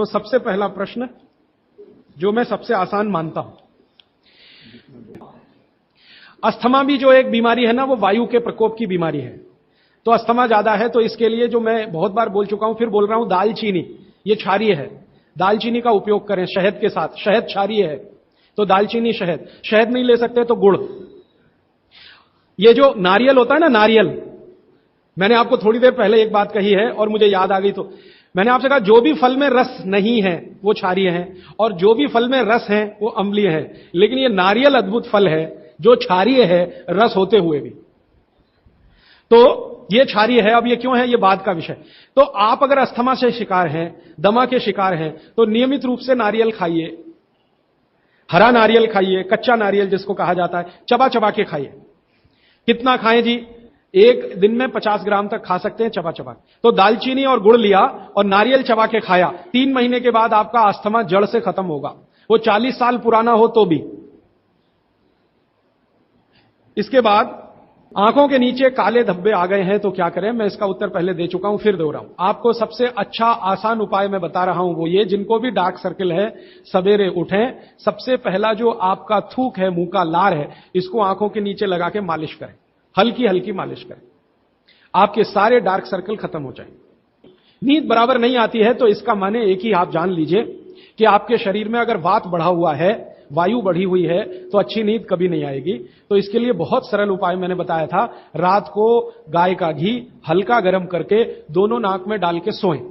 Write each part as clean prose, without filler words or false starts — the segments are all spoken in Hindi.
तो सबसे पहला प्रश्न जो मैं सबसे आसान मानता हूं, अस्थमा भी जो एक बीमारी है ना, वो वायु के प्रकोप की बीमारी है। तो अस्थमा ज्यादा है तो इसके लिए जो मैं बहुत बार बोल चुका हूं, फिर बोल रहा हूं, दालचीनी, ये क्षारीय है, दालचीनी का उपयोग करें शहद के साथ। शहद क्षारीय है तो दालचीनी, शहद। शहद नहीं ले सकते तो गुड़। ये जो नारियल होता है ना, नारियल, मैंने आपको थोड़ी देर पहले एक बात कही है और मुझे याद आ गई, तो मैंने आपसे कहा जो भी फल में रस नहीं है वो क्षारीय है और जो भी फल में रस है वो अम्लीय है। लेकिन ये नारियल अद्भुत फल है जो क्षारीय है रस होते हुए भी, तो ये क्षारीय है। अब ये क्यों है, ये बाद का विषय। तो आप अगर अस्थमा से शिकार हैं, दमा के शिकार हैं, तो नियमित रूप से नारियल खाइए, हरा नारियल खाइए, कच्चा नारियल जिसको कहा जाता है, चबा चबा के खाइए। कितना खाएं जी? एक दिन में 50 ग्राम तक खा सकते हैं चबा चबा। तो दालचीनी और गुड़ लिया और नारियल चबा के खाया, 3 महीने के बाद आपका अस्थमा जड़ से खत्म होगा, वो 40 साल पुराना हो तो भी। इसके बाद आंखों के नीचे काले धब्बे आ गए हैं तो क्या करें? मैं इसका उत्तर पहले दे चुका हूं, फिर दे रहा हूं। आपको सबसे अच्छा आसान उपाय मैं बता रहा हूं, वो ये, जिनको भी डार्क सर्किल है सवेरे उठें, सबसे पहला जो आपका थूक है, मुंह का लार है, इसको आंखों के नीचे लगा के मालिश करें, हल्की हल्की मालिश करें, आपके सारे डार्क सर्कल खत्म हो जाएंगे। नींद बराबर नहीं आती है तो इसका माने एक ही आप जान लीजिए कि आपके शरीर में अगर वात बढ़ा हुआ है, वायु बढ़ी हुई है, तो अच्छी नींद कभी नहीं आएगी। तो इसके लिए बहुत सरल उपाय मैंने बताया था, रात को गाय का घी हल्का गर्म करके दोनों नाक में डाल के सोएं।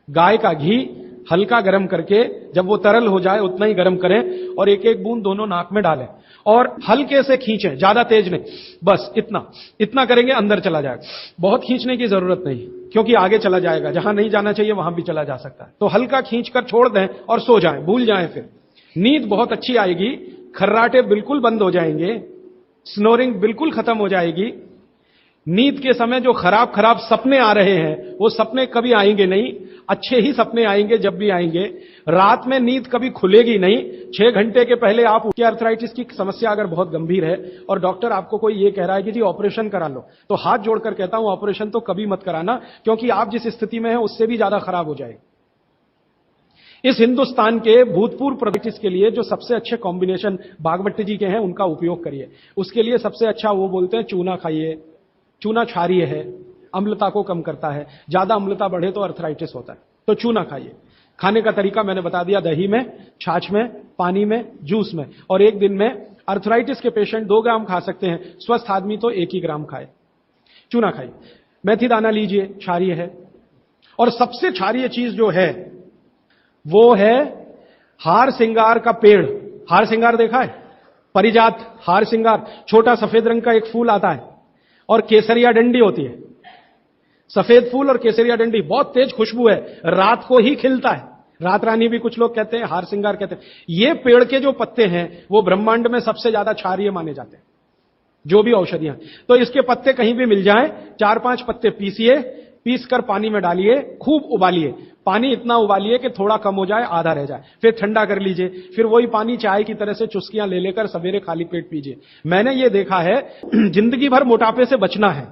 गाय का घी हल्का गर्म करके, जब वो तरल हो जाए उतना ही गर्म करें और एक एक बूंद दोनों नाक में डालें और हल्के से खींचें, ज्यादा तेज नहीं, बस इतना करेंगे अंदर चला जाएगा। बहुत खींचने की जरूरत नहीं, क्योंकि आगे चला जाएगा, जहां नहीं जाना चाहिए वहां भी चला जा सकता है। तो हल्का खींचकर छोड़ दें और सो जाएं, भूल जाएं। फिर नींद बहुत अच्छी आएगी, खर्राटे बिल्कुल बंद हो जाएंगे, स्नोरिंग बिल्कुल खत्म हो जाएगी। नींद के समय जो खराब खराब सपने आ रहे हैं वो सपने कभी आएंगे नहीं, अच्छे ही सपने आएंगे जब भी आएंगे। रात में नींद कभी खुलेगी नहीं। 6 घंटे के पहले आप उठिए। आर्थराइटिस की समस्या अगर बहुत गंभीर है और डॉक्टर आपको कोई ये कह रहा है कि जी ऑपरेशन करा लो, तो हाथ जोड़कर कहता हूं ऑपरेशन तो कभी मत कराना, क्योंकि आप जिस स्थिति में हैं उससे भी ज्यादा खराब हो जाएगी। इस हिंदुस्तान के भूतपूर्व प्रोडक्टिस के लिए जो सबसे अच्छे कॉम्बिनेशन बागवती जी के हैं उनका उपयोग करिए। उसके लिए सबसे अच्छा वो बोलते हैं चूना खाइए। चूना क्षारीय है, अम्लता को कम करता है, ज्यादा अम्लता बढ़े तो अर्थराइटिस होता है, तो चूना खाइए। खाने का तरीका मैंने बता दिया, दही में, छाछ में, पानी में, जूस में। और एक दिन में अर्थराइटिस के पेशेंट 2 ग्राम खा सकते हैं, स्वस्थ आदमी तो 1 ही ग्राम खाए। चूना खाइए। मेथी दाना लीजिए, क्षारीय है। और सबसे क्षारीय चीज जो है वो है हार सिंगार का पेड़। हार सिंगार देखा है? परिजात हार सिंगार, छोटा सफेद रंग का एक फूल आता है और केसरिया डंडी होती है। सफेद फूल और केसरिया डंडी, बहुत तेज खुशबू है, रात को ही खिलता है। रात रानी भी कुछ लोग कहते हैं, हार सिंगार कहते हैं। ये पेड़ के जो पत्ते हैं वो ब्रह्मांड में सबसे ज्यादा क्षारीय माने जाते हैं, जो भी औषधियां। तो इसके पत्ते कहीं भी मिल जाएं, 4-5 पत्ते पीसिए, पीसकर पानी में डालिए, खूब उबालिए। पानी इतना उबालिए कि थोड़ा कम हो जाए, आधा रह जाए, फिर ठंडा कर लीजिए। फिर वही पानी चाय की तरह से चुस्कियां ले लेकर सवेरे खाली पेट पीजिए। मैंने ये देखा है, जिंदगी भर मोटापे से बचना है,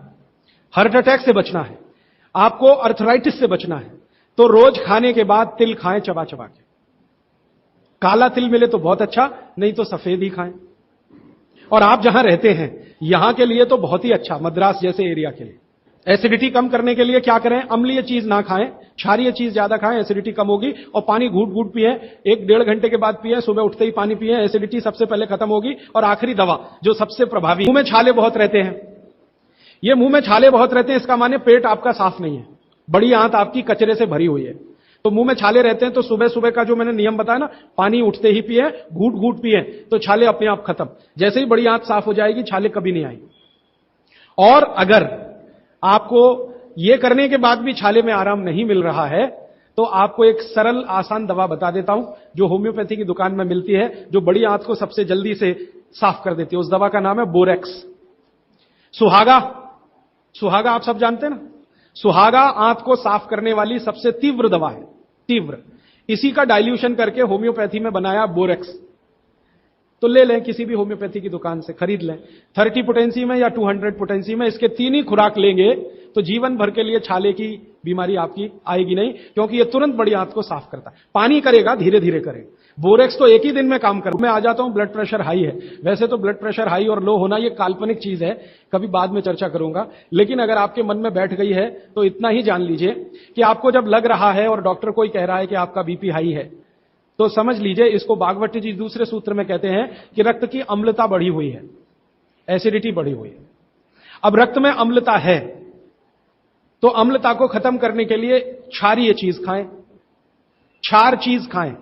हार्ट अटैक से बचना है, आपको अर्थराइटिस से बचना है, तो रोज खाने के बाद तिल खाएं चबा चबा के। काला तिल मिले तो बहुत अच्छा, नहीं तो सफेद ही खाएं। और आप जहां रहते हैं यहां के लिए तो बहुत ही अच्छा, मद्रास जैसे एरिया के लिए। एसिडिटी कम करने के लिए क्या करें? अम्लीय चीज ना खाएं, क्षारीय चीज ज्यादा खाएं, एसिडिटी कम होगी। और पानी घूट घूट पिए, 1-1.5 घंटे के बाद पिए, सुबह उठते ही पानी पिए, एसिडिटी सबसे पहले खत्म होगी। और आखिरी दवा जो सबसे प्रभावी, मुंह में छाले बहुत रहते हैं। ये मुंह में छाले बहुत रहते हैं, इसका माने पेट आपका साफ नहीं है, बड़ी आंत आपकी कचरे से भरी हुई है। तो मुंह में छाले रहते हैं तो सुबह सुबह का जो मैंने नियम बताया ना, पानी उठते ही पिए, घूट घूट पिए, तो छाले अपने आप खत्म। जैसे ही बड़ी आंत साफ हो जाएगी, छाले कभी नहीं आएंगे। और अगर आपको ये करने के बाद भी छाले में आराम नहीं मिल रहा है, तो आपको एक सरल आसान दवा बता देता हूं जो होम्योपैथी की दुकान में मिलती है, जो बड़ी आंत को सबसे जल्दी से साफ कर देती है। उस दवा का नाम है बोरेक्स। सुहागा आप सब जानते हैं ना, सुहागा आंत को साफ करने वाली सबसे तीव्र दवा है, तीव्र। इसी का डाइल्यूशन करके होम्योपैथी में बनाया बोरेक्स। तो ले लें, किसी भी होम्योपैथी की दुकान से खरीद लें, 30 पोटेंसी में या 200 पोटेंसी में। इसके 3 ही खुराक लेंगे तो जीवन भर के लिए छाले की बीमारी आपकी आएगी नहीं, क्योंकि ये तुरंत बड़ी आंत को साफ करता है। पानी करेगा, धीरे धीरे करेगा। बोरेक्स तो एक ही दिन में काम कर। मैं आ जाता हूं, ब्लड प्रेशर हाई है। वैसे तो ब्लड प्रेशर हाई और लो होना ये काल्पनिक चीज है, कभी बाद में चर्चा करूंगा, लेकिन अगर आपके मन में बैठ गई है तो इतना ही जान लीजिए कि आपको जब लग रहा है और डॉक्टर कोई कह रहा है कि आपका बीपी हाई है, तो समझ लीजिए, इसको बागवती जी दूसरे सूत्र में कहते हैं कि रक्त की अम्लता बढ़ी हुई है, एसिडिटी बढ़ी हुई है। अब रक्त में अम्लता है तो अम्लता को खत्म करने के लिए क्षारीय चीज खाएं, क्षार चीज खाएं,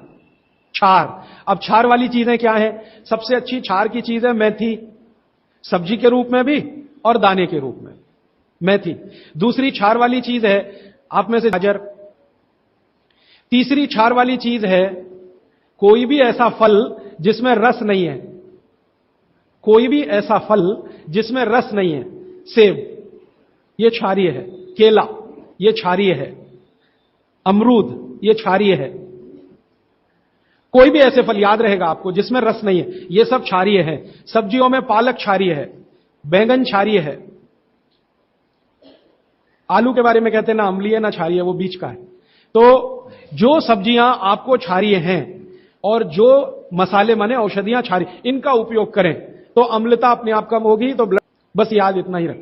क्षार। अब क्षार वाली चीजें क्या है? सबसे अच्छी क्षार की चीज है मेथी, सब्जी के रूप में भी और दाने के रूप में मेथी। दूसरी क्षार वाली चीज है आप में से गाजर। तीसरी क्षार वाली चीज है कोई भी ऐसा फल जिसमें रस नहीं है, कोई भी ऐसा फल जिसमें रस नहीं है। सेब, ये क्षारीय है। केला, ये क्षारीय है। अमरूद, ये क्षारीय है। कोई भी ऐसे फल याद रहेगा आपको जिसमें रस नहीं है, ये सब क्षारीय है। सब्जियों में पालक क्षारीय है, बैंगन क्षारीय है। आलू के बारे में कहते हैं ना अम्लीय ना क्षारीय, वो बीच का है। तो जो सब्जियां आपको क्षारीय हैं और जो मसाले माने औषधियां क्षारीय, इनका उपयोग करें तो अम्लता अपने आप कम होगी। तो बस याद इतना ही रखें।